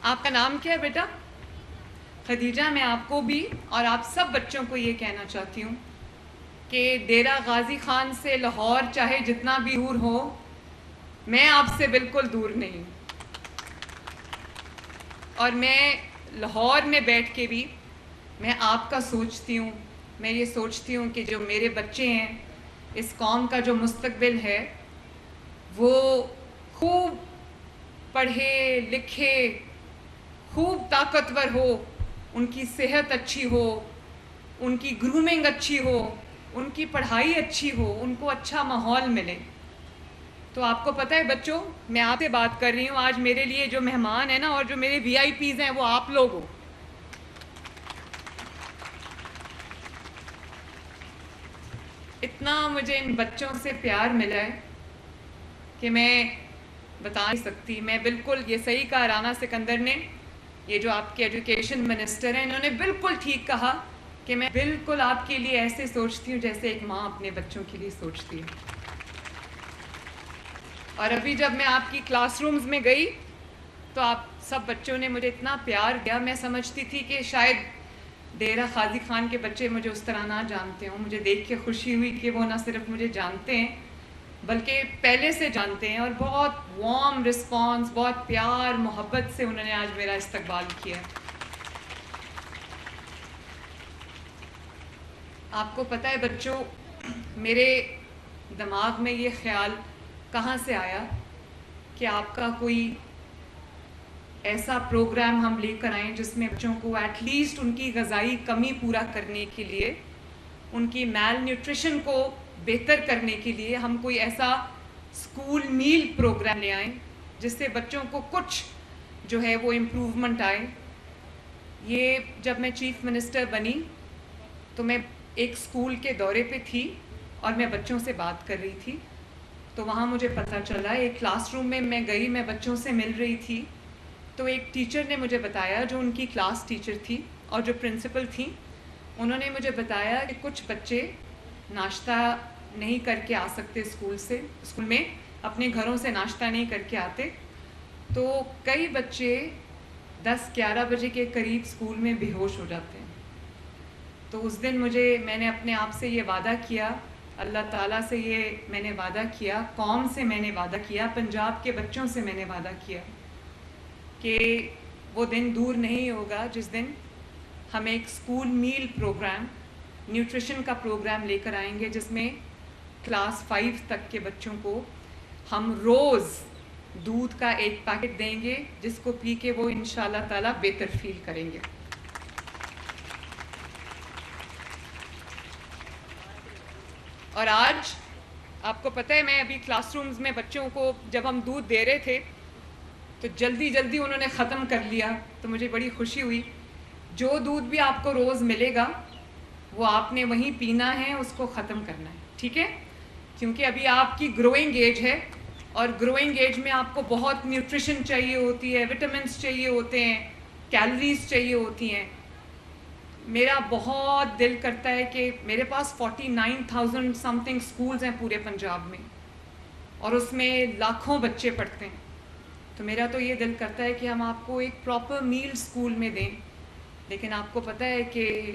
آپ کا نام کیا ہے بیٹا؟ خدیجہ. میں آپ کو بھی اور آپ سب بچوں کو یہ کہنا چاہتی ہوں کہ ڈیرہ غازی خان سے لاہور چاہے جتنا بھی دور ہو، میں آپ سے بالکل دور نہیں ہوں. اور میں لاہور میں بیٹھ کے بھی میں آپ کا سوچتی ہوں. میں یہ سوچتی ہوں کہ جو میرے بچے ہیں، اس قوم کا جو مستقبل ہے، وہ خوب پڑھے لکھے، خوب طاقتور ہو، ان کی صحت اچھی ہو، ان کی گرومنگ اچھی ہو، ان کی پڑھائی اچھی ہو، ان کو اچھا ماحول ملے. تو آپ کو پتہ ہے بچوں، میں آپ سے بات کر رہی ہوں. آج میرے لیے جو مہمان ہیں نا، اور جو میرے وی آئی پیز ہیں، وہ آپ لوگ ہو. اتنا مجھے ان بچوں سے پیار ملا ہے کہ میں بتا نہیں سکتی. میں بالکل، یہ صحیح کہا رانا سکندر نے، یہ جو آپ کے ایجوکیشن منسٹر ہیں، انہوں نے بالکل ٹھیک کہا کہ میں بالکل آپ کے لیے ایسے سوچتی ہوں جیسے ایک ماں اپنے بچوں کے لیے سوچتی ہے. اور ابھی جب میں آپ کی کلاس رومز میں گئی تو آپ سب بچوں نے مجھے اتنا پیار دیا. میں سمجھتی تھی کہ شاید ڈیرہ غازی خان کے بچے مجھے اس طرح نہ جانتے ہوں. مجھے دیکھ کے خوشی ہوئی کہ وہ نہ صرف مجھے جانتے ہیں بلکہ پہلے سے جانتے ہیں، اور بہت وارم رسپانس، بہت پیار محبت سے انہوں نے آج میرا استقبال کیا. آپ کو پتہ ہے بچوں، میرے دماغ میں یہ خیال کہاں سے آیا کہ آپ کا کوئی ایسا پروگرام ہم لے کر آئیں جس میں بچوں کو ایٹ لیسٹ ان کی غذائی کمی پورا کرنے کے لیے، ان کی میل نیوٹریشن کو بہتر کرنے کے لیے ہم کوئی ایسا اسکول میل پروگرام لے آئیں جس سے بچوں کو کچھ جو ہے وہ امپروومنٹ آئے. یہ جب میں چیف منسٹر بنی تو میں ایک اسکول کے دورے پہ تھی اور میں بچوں سے بات کر رہی تھی. تو وہاں مجھے پتہ چلا، ایک کلاس روم میں گئی، میں بچوں سے مل رہی تھی. تو ایک ٹیچر نے مجھے بتایا، جو ان کی کلاس ٹیچر تھی اور جو پرنسپل تھیں، انہوں نے مجھے بتایا کہ کچھ بچے ناشتہ نہیں کر کے آ سکتے اسکول میں اپنے گھروں سے ناشتہ نہیں کر کے آتے. تو کئی بچے 10-11 بجے کے قریب اسکول میں بے ہوش ہو جاتے ہیں. تو اس دن میں نے اپنے آپ سے یہ وعدہ کیا، اللہ تعالیٰ سے یہ میں نے وعدہ کیا، قوم سے میں نے وعدہ کیا، پنجاب کے بچوں سے میں نے وعدہ کیا کہ وہ دن دور نہیں ہوگا جس دن ہم ایک اسکول میل پروگرام، نیوٹریشن کا پروگرام لے کر آئیں گے، جس میں کلاس 5 تک کے بچوں کو ہم روز دودھ کا ایک پیکٹ دیں گے، جس کو پی کے وہ انشاءاللہ تعالیٰ بہتر فیل کریں گے. اور آج آپ کو پتہ ہے، میں ابھی کلاس رومز میں بچوں کو جب ہم دودھ دے رہے تھے تو جلدی انہوں نے ختم کر لیا. تو مجھے بڑی خوشی ہوئی. جو دودھ بھی آپ کو روز ملے گا وہ آپ نے وہیں پینا ہے، اس کو ختم کرنا ہے، ٹھیک ہے؟ کیونکہ ابھی آپ کی گروئنگ ایج ہے، اور گروئنگ ایج میں آپ کو بہت نیوٹریشن چاہیے ہوتی ہے، وٹامنس چاہیے ہوتے ہیں، کیلوریز چاہیے ہوتی ہیں. میرا بہت دل کرتا ہے کہ میرے پاس 49,000 سم تھنگ اسکولز ہیں پورے پنجاب میں، اور اس میں لاکھوں بچے پڑھتے ہیں. تو میرا تو یہ دل کرتا ہے کہ ہم آپ کو ایک پراپر میل اسکول میں دیں. لیکن آپ کو پتہ ہے کہ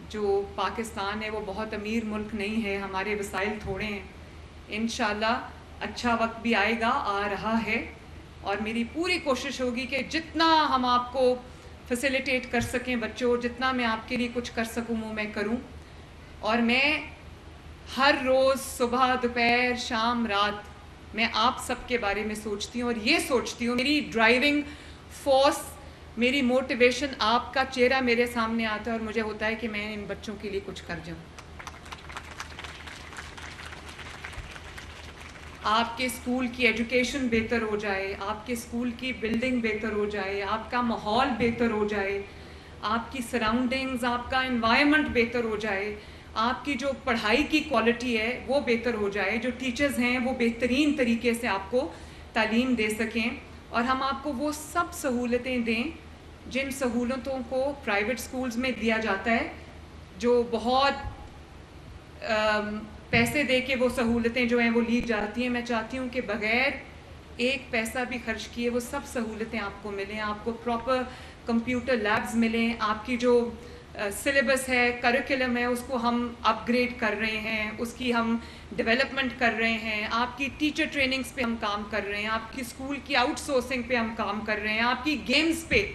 جو پاکستان ہے وہ بہت امیر ملک نہیں ہے، ہمارے وسائل تھوڑے ہیں. انشاءاللہ اچھا وقت بھی آئے گا، آ رہا ہے، اور میری پوری کوشش ہوگی کہ جتنا ہم آپ کو فیسیلیٹیٹ کر سکیں بچوں، جتنا میں آپ کے لیے کچھ کر سکوں وہ میں کروں. اور میں ہر روز صبح، دوپہر، شام، رات میں آپ سب کے بارے میں سوچتی ہوں، اور یہ سوچتی ہوں، میری ڈرائیونگ فورس، میری موٹیویشن، آپ کا چہرہ میرے سامنے آتا ہے اور مجھے ہوتا ہے کہ میں ان بچوں کے لیے کچھ کر جاؤں. آپ کے اسکول کی ایجوکیشن بہتر ہو جائے، آپ کے اسکول کی بلڈنگ بہتر ہو جائے، آپ کا ماحول بہتر ہو جائے، آپ کی سراؤنڈنگز، آپ کا انوائرمنٹ بہتر ہو جائے، آپ کی جو پڑھائی کی کوالٹی ہے وہ بہتر ہو جائے، جو ٹیچرز ہیں وہ بہترین طریقے سے آپ کو تعلیم دے سکیں، اور ہم آپ کو وہ سب سہولتیں دیں جن سہولتوں کو پرائیویٹ اسکولز میں دیا جاتا ہے، جو بہت پیسے دے کے وہ سہولتیں جو ہیں وہ لی جاتی ہیں. میں چاہتی ہوں کہ بغیر ایک پیسہ بھی خرچ کیے وہ سب سہولتیں آپ کو ملیں, آپ کو پراپر کمپیوٹر لیبز ملیں, آپ کی جو سلیبس ہے, کریکولم ہے, اس کو ہم اپ گریڈ کر رہے ہیں, اس کی ہم ڈیولپمنٹ کر رہے ہیں, آپ کی ٹیچر ٹریننگز پہ ہم کام کر رہے ہیں, آپ کی اسکول کی آؤٹ سورسنگ پہ ہم کام کر رہے ہیں, آپ کی گیمز پہ,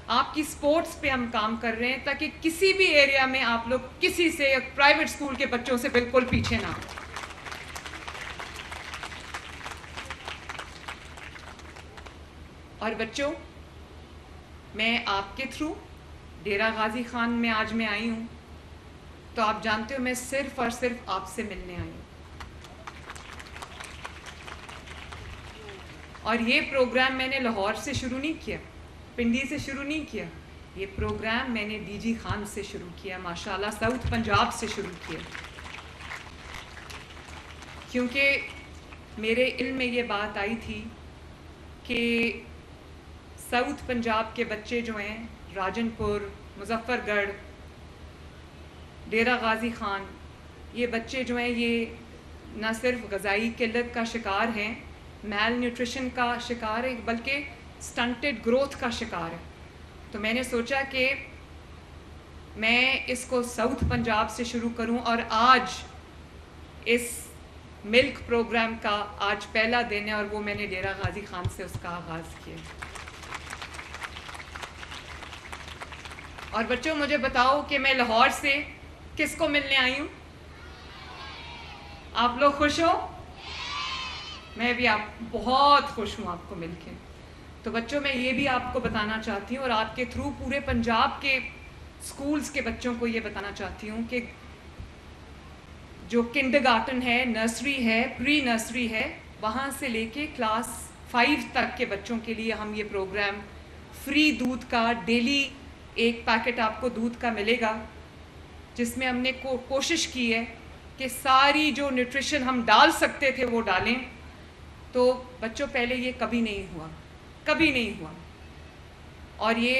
آپ کی سپورٹس پہ ہم کام کر رہے ہیں, تاکہ کسی بھی ایریا میں آپ لوگ کسی سے, پرائیویٹ اسکول کے بچوں سے بالکل پیچھے نہ ہوں. اور بچوں, میں آپ کے تھرو ڈیرہ غازی خان میں آج میں آئی ہوں, تو آپ جانتے ہو میں صرف اور صرف آپ سے ملنے آئی ہوں. اور یہ پروگرام میں نے لاہور سے شروع نہیں کیا, پنڈی سے شروع نہیں کیا, یہ پروگرام میں نے ڈی جی خان سے شروع کیا, ماشاءاللہ ساؤتھ پنجاب سے شروع کیا, کیونکہ میرے علم میں یہ بات آئی تھی کہ ساؤتھ پنجاب کے بچے جو ہیں, راجن پور, مظفر گڑھ, ڈیرہ غازی خان, یہ بچے جو ہیں یہ نہ صرف غذائی قلت کا شکار ہیں, میل نیوٹریشن کا شکار ہے, بلکہ سٹنٹڈ گروتھ کا شکار ہے. تو میں نے سوچا کہ میں اس کو ساؤتھ پنجاب سے شروع کروں, اور آج اس ملک پروگرام کا آج پہلا دن ہے, اور وہ میں نے ڈیرہ غازی خان سے اس کا آغاز کیا. اور بچوں مجھے بتاؤ کہ میں لاہور سے کس کو ملنے آئی ہوں؟ آپ لوگ خوش ہو؟ میں بھی بہت خوش ہوں آپ کو مل کے. تو بچوں میں یہ بھی آپ کو بتانا چاہتی ہوں, اور آپ کے تھرو پورے پنجاب کے سکولز کے بچوں کو یہ بتانا چاہتی ہوں کہ جو کنڈر گارٹن ہے, نرسری ہے, پری نرسری ہے, وہاں سے لے کے کلاس 5 تک کے بچوں کے لیے ہم یہ پروگرام فری دودھ کا, ڈیلی ایک پیکٹ آپ کو دودھ کا ملے گا, جس میں ہم نے کوشش کی ہے کہ ساری جو نیوٹریشن ہم ڈال سکتے تھے وہ ڈالیں. تو بچوں پہلے یہ کبھی نہیں ہوا, کبھی نہیں ہوا, اور یہ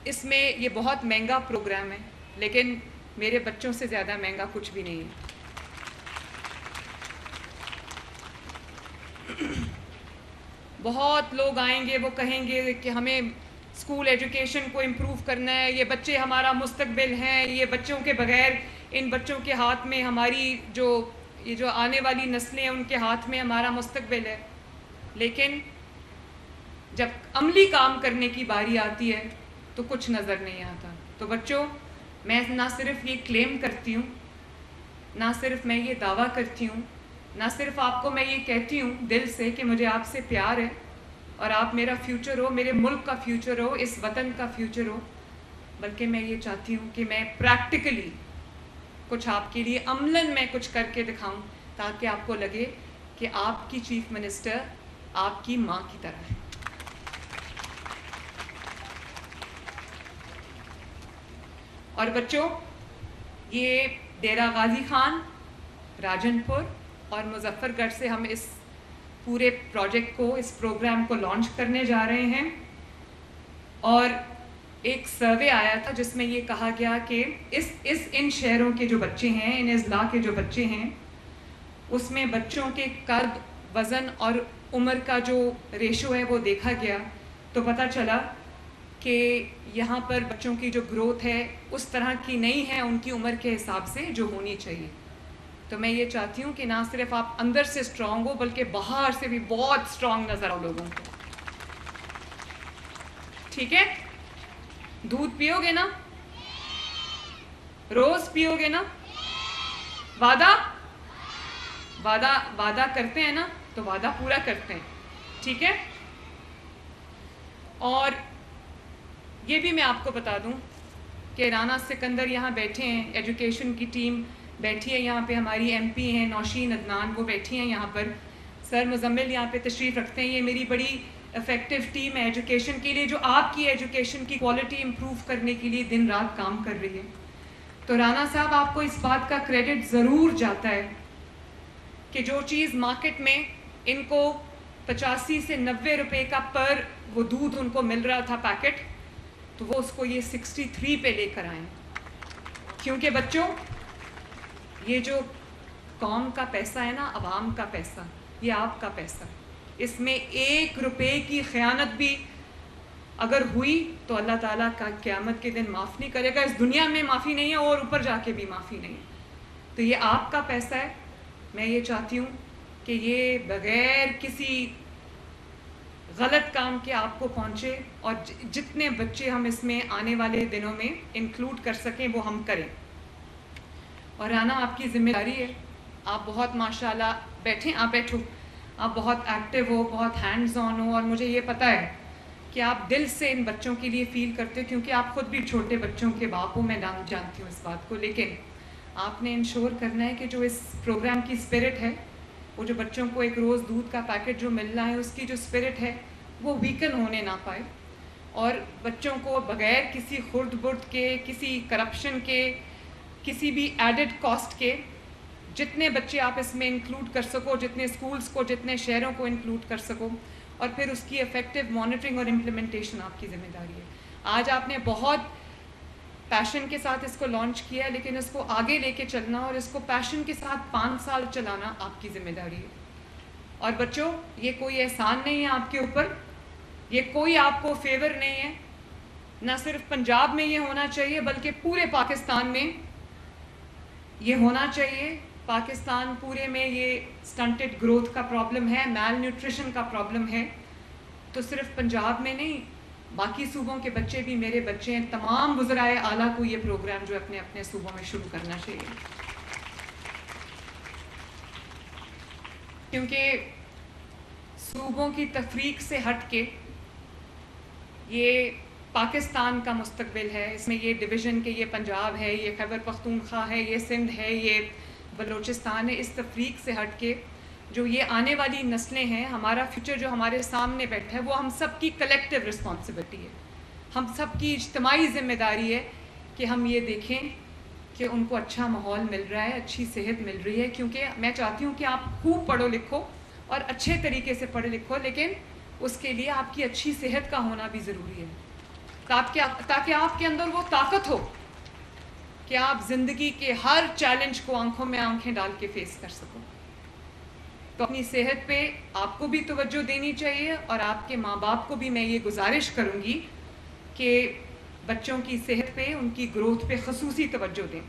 اس میں یہ بہت مہنگا پروگرام ہے, لیکن میرے بچوں سے زیادہ مہنگا کچھ بھی نہیں ہے. بہت لوگ آئیں گے, وہ کہیں گے کہ ہمیں اسکول ایجوکیشن کو امپروو کرنا ہے, یہ بچے ہمارا مستقبل ہیں, یہ بچوں کے بغیر, ان بچوں کے ہاتھ میں ہماری یہ جو آنے والی نسلیں ہیں ان کے ہاتھ میں ہمارا مستقبل ہے. لیکن جب عملی کام کرنے کی باری آتی ہے تو کچھ نظر نہیں آتا. تو بچوں, میں نہ صرف یہ کلیم کرتی ہوں, نہ صرف میں یہ دعویٰ کرتی ہوں, نہ صرف آپ کو میں یہ کہتی ہوں دل سے کہ مجھے آپ سے پیار ہے اور آپ میرا فیوچر ہو, میرے ملک کا فیوچر ہو, اس وطن کا فیوچر ہو, بلکہ میں یہ چاہتی ہوں کہ میں پریکٹیکلی کچھ آپ کے لیے عملاً میں کچھ کر کے دکھاؤں, تاکہ آپ کو لگے کہ آپ کی چیف منسٹر آپ کی ماں کی طرح ہے. اور بچوں, یہ ڈیرہ غازی خان, راجن پور اور مظفر گڑھ سے ہم اس پورے پروجیکٹ کو, اس پروگرام کو لانچ کرنے جا رہے ہیں. اور ایک سروے آیا تھا جس میں یہ کہا گیا کہ ان شہروں کے جو بچے ہیں, ان اضلاع کے جو بچے ہیں, اس میں بچوں کے قد, وزن اور عمر کا جو ریشو ہے وہ دیکھا گیا, تو پتہ چلا کہ یہاں پر بچوں کی جو گروتھ ہے اس طرح کی نہیں ہے ان کی عمر کے حساب سے جو ہونی چاہیے. تو میں یہ چاہتی ہوں کہ نہ صرف آپ اندر سے اسٹرانگ ہو, بلکہ باہر سے بھی بہت اسٹرانگ نظر آؤ لوگوں کو. ٹھیک ہے؟ دودھ پیو گے نا, روز پیو گے نا, وعدہ کرتے ہیں نا, تو وعدہ پورا کرتے ہیں. ٹھیک ہے؟ اور یہ بھی میں آپ کو بتا دوں کہ رانا سکندر یہاں بیٹھے ہیں, ایجوکیشن کی ٹیم بیٹھی ہے یہاں پہ, ہماری ایم پی ہیں نوشین عدنان, وہ بیٹھی ہیں یہاں پر, سر مزمل یہاں پہ تشریف رکھتے ہیں. یہ میری بڑی افیکٹو ٹیم ہے ایجوکیشن کے لیے, جو آپ کی ایجوکیشن کی کوالٹی امپروو کرنے کے لیے دن رات کام کر رہی ہے. تو رانا صاحب, آپ کو اس بات کا کریڈٹ ضرور جاتا ہے کہ جو چیز مارکیٹ میں ان کو 85 سے 90 روپے کا پر وہ دودھ ان کو مل رہا تھا پیکٹ, تو وہ اس کو یہ 63 پہ لے کر آئیں. کیونکہ بچوں, یہ جو قوم کا پیسہ ہے نا, عوام کا پیسہ, یہ آپ کا پیسہ ہے. اس میں 1 روپے کی خیانت بھی اگر ہوئی تو اللہ تعالیٰ کا قیامت کے دن معاف نہیں کرے گا. اس دنیا میں معافی نہیں ہے اور اوپر جا کے بھی معافی نہیں ہے. تو یہ آپ کا پیسہ ہے. میں یہ چاہتی ہوں کہ یہ بغیر کسی غلط کام کے آپ کو پہنچے اور جتنے بچے ہم اس میں آنے والے دنوں میں انکلوڈ کر سکیں وہ ہم کریں. اور رانا آپ کی ذمہ داری ہے. آپ بہت ماشاءاللہ بیٹھیں، آپ بیٹھو، آپ بہت ایکٹیو ہو، بہت ہینڈز آن ہو، اور مجھے یہ پتہ ہے کہ آپ دل سے ان بچوں کے لیے فیل کرتے ہو، کیونکہ آپ خود بھی چھوٹے بچوں کے باپ ہو. میں جانتی ہوں اس بات کو. لیکن آپ نے انشور کرنا ہے کہ جو اس پروگرام کی اسپرٹ ہے، وہ جو بچوں کو ایک روز دودھ کا پیکٹ جو مل رہا ہے، اس کی جو اسپرٹ ہے وہ ویکن ہونے نہ پائے. اور بچوں کو بغیر کسی خرد برد کے، کسی کرپشن کے، کسی بھی ایڈڈ کاسٹ کے جتنے بچے آپ اس میں انکلوڈ کر سکو، جتنے اسکولز کو، جتنے شہروں کو انکلوڈ کر سکو، اور پھر اس کی افیکٹو مانیٹرنگ اور امپلیمنٹیشن آپ کی ذمہ داری ہے. آج آپ نے بہت پیشن کے ساتھ اس کو لانچ کیا ہے، لیکن اس کو آگے لے کے چلنا اور اس کو پیشن کے ساتھ 5 سال چلانا آپ کی ذمہ داری ہے. اور بچوں، یہ کوئی احسان نہیں ہے آپ کے اوپر، یہ کوئی آپ کو فیور نہیں ہے. نہ صرف پنجاب میں یہ ہونا چاہیے بلکہ پورے پاکستان میں یہ ہونا چاہیے. پاکستان پورے میں یہ سٹنٹڈ گروتھ کا پرابلم ہے، میل نیوٹریشن کا پرابلم ہے. تو صرف پنجاب میں نہیں، باقی صوبوں کے بچے بھی میرے بچے ہیں. تمام وزرائے اعلیٰ کو یہ پروگرام جو اپنے اپنے صوبوں میں شروع کرنا چاہیے، کیونکہ صوبوں کی تفریق سے ہٹ کے یہ پاکستان کا مستقبل ہے. اس میں یہ ڈویژن کہ یہ پنجاب ہے، یہ خیبر پختونخوا ہے، یہ سندھ ہے، یہ بلوچستان ہے، اس تفریق سے ہٹ کے جو یہ آنے والی نسلیں ہیں، ہمارا فیوچر جو ہمارے سامنے بیٹھا ہے، وہ ہم سب کی کلیکٹیو رسپانسبلٹی ہے. ہم سب کی اجتماعی ذمہ داری ہے کہ ہم یہ دیکھیں کہ ان کو اچھا ماحول مل رہا ہے، اچھی صحت مل رہی ہے. کیونکہ میں چاہتی ہوں کہ آپ خوب پڑھو لکھو اور اچھے طریقے سے پڑھو لکھو، لیکن اس کے لیے آپ کی اچھی صحت کا ہونا بھی ضروری ہے، تاکہ آپ کے اندر وہ طاقت ہو کہ آپ زندگی کے ہر چیلنج کو آنکھوں میں آنکھیں ڈال کے فیس کر سکو. تو اپنی صحت پہ آپ کو بھی توجہ دینی چاہیے، اور آپ کے ماں باپ کو بھی میں یہ گزارش کروں گی کہ بچوں کی صحت پہ، ان کی گروتھ پہ خصوصی توجہ دیں.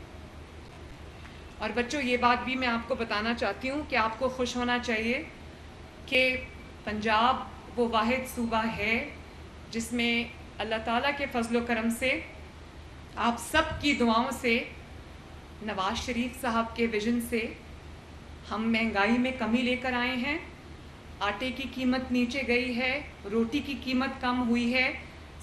اور بچوں، یہ بات بھی میں آپ کو بتانا چاہتی ہوں کہ آپ کو خوش ہونا چاہیے کہ پنجاب وہ واحد صوبہ ہے جس میں اللہ تعالیٰ کے فضل و کرم سے، آپ سب کی دعاؤں سے، نواز شریف صاحب کے ویژن سے ہم مہنگائی میں کمی لے کر آئے ہیں. آٹے کی قیمت نیچے گئی ہے، روٹی کی قیمت کم ہوئی ہے،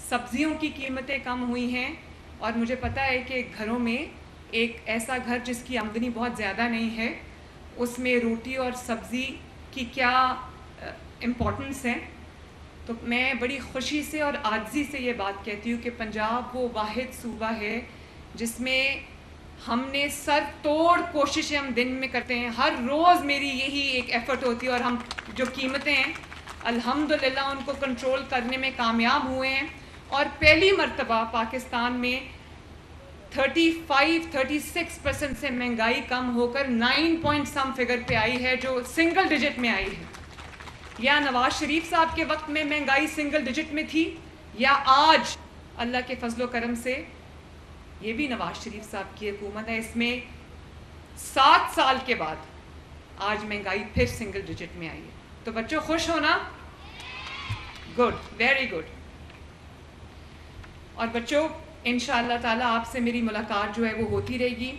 سبزیوں کی قیمتیں کم ہوئی ہیں. اور مجھے پتہ ہے کہ گھروں میں ایک ایسا گھر جس کی آمدنی بہت زیادہ نہیں ہے، اس میں روٹی اور سبزی کی کیا امپورٹنس ہے. تو میں بڑی خوشی سے اور عاجزی سے یہ بات کہتی ہوں کہ پنجاب وہ واحد صوبہ ہے جس میں ہم نے سر توڑ کوششیں ہم دن میں کرتے ہیں. ہر روز میری یہی ایک ایفرٹ ہوتی ہے، اور ہم جو قیمتیں ہیں الحمدللہ ان کو کنٹرول کرنے میں کامیاب ہوئے ہیں. اور پہلی مرتبہ پاکستان میں 36% سے مہنگائی کم ہو کر 9 پوائنٹ سم فگر پہ آئی ہے، جو سنگل ڈیجٹ میں آئی ہے. یا نواز شریف صاحب کے وقت میں مہنگائی سنگل ڈیجٹ میں تھی، یا آج اللہ کے فضل و کرم سے یہ بھی نواز شریف صاحب کی حکومت ہے، اس میں 7 سال کے بعد آج مہنگائی پھر سنگل ڈیجٹ میں آئی ہے. تو بچوں خوش ہونا، گڈ، ویری گڈ. اور بچوں انشاءاللہ تعالیٰ آپ سے میری ملاقات جو ہے وہ ہوتی رہے گی.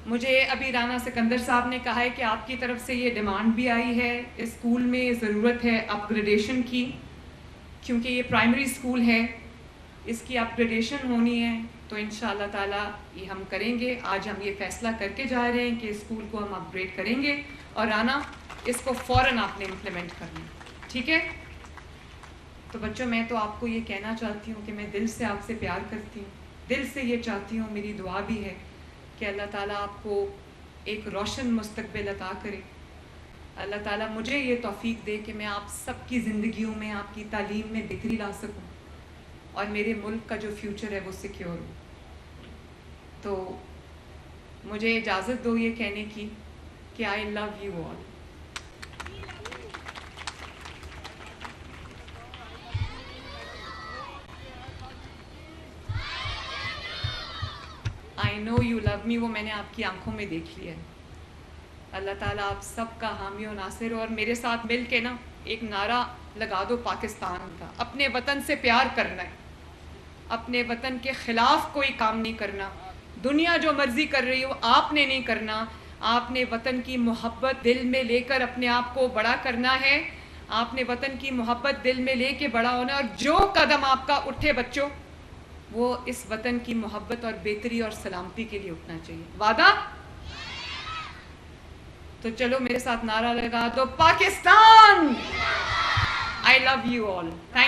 مجھے ابھی رانا سکندر صاحب نے کہا ہے کہ آپ کی طرف سے یہ ڈیمانڈ بھی آئی ہے، اسکول میں ضرورت ہے اپ گریڈیشن کی، کیونکہ یہ پرائمری اسکول ہے، اس کی اپ گریڈیشن ہونی ہے. تو انشاءاللہ تعالیٰ یہ ہم کریں گے. آج ہم یہ فیصلہ کر کے جا رہے ہیں کہ اسکول کو ہم اپ گریڈ کریں گے، اور رانا اس کو فوراً آپ نے امپلیمنٹ کرنا، ٹھیک ہے؟ تو بچوں، میں تو آپ کو یہ کہنا چاہتی ہوں کہ میں دل سے آپ سے پیار کرتی ہوں، دل سے یہ چاہتی ہوں، میری دعا بھی ہے کہ اللہ تعالیٰ آپ کو ایک روشن مستقبل عطا کرے. اللہ تعالیٰ مجھے یہ توفیق دے کہ میں آپ سب کی زندگیوں میں، آپ کی تعلیم میں بہتری لا سکوں، اور میرے ملک کا جو فیوچر ہے وہ سیکیور ہو. تو مجھے اجازت دو یہ کہنے کی کہ I love you all. know you love me, وہ میں نے آپ کی آنکھوں میں دیکھ لیا ہے. اللہ تعالیٰ آپ سب کا حامی و ناصر ہو. اور میرے ساتھ مل کے نا ایک نعرہ لگا دو پاکستان کا. اپنے وطن سے پیار کرنا ہے, اپنے وطن کے خلاف کوئی کام نہیں کرنا. دنیا جو مرضی کر رہی ہو آپ نے نہیں کرنا. آپ نے وطن کی محبت دل میں لے کر اپنے آپ کو بڑا کرنا ہے. آپ نے وطن کی محبت دل میں لے کے بڑا ہونا ہے. اور جو قدم آپ کا اٹھے بچوں, وہ اس وطن کی محبت اور بہتری اور سلامتی کے لیے اٹھنا چاہیے. وعدہ؟ تو چلو میرے ساتھ نعرہ لگا دو, Pakistan! I love you all. Thank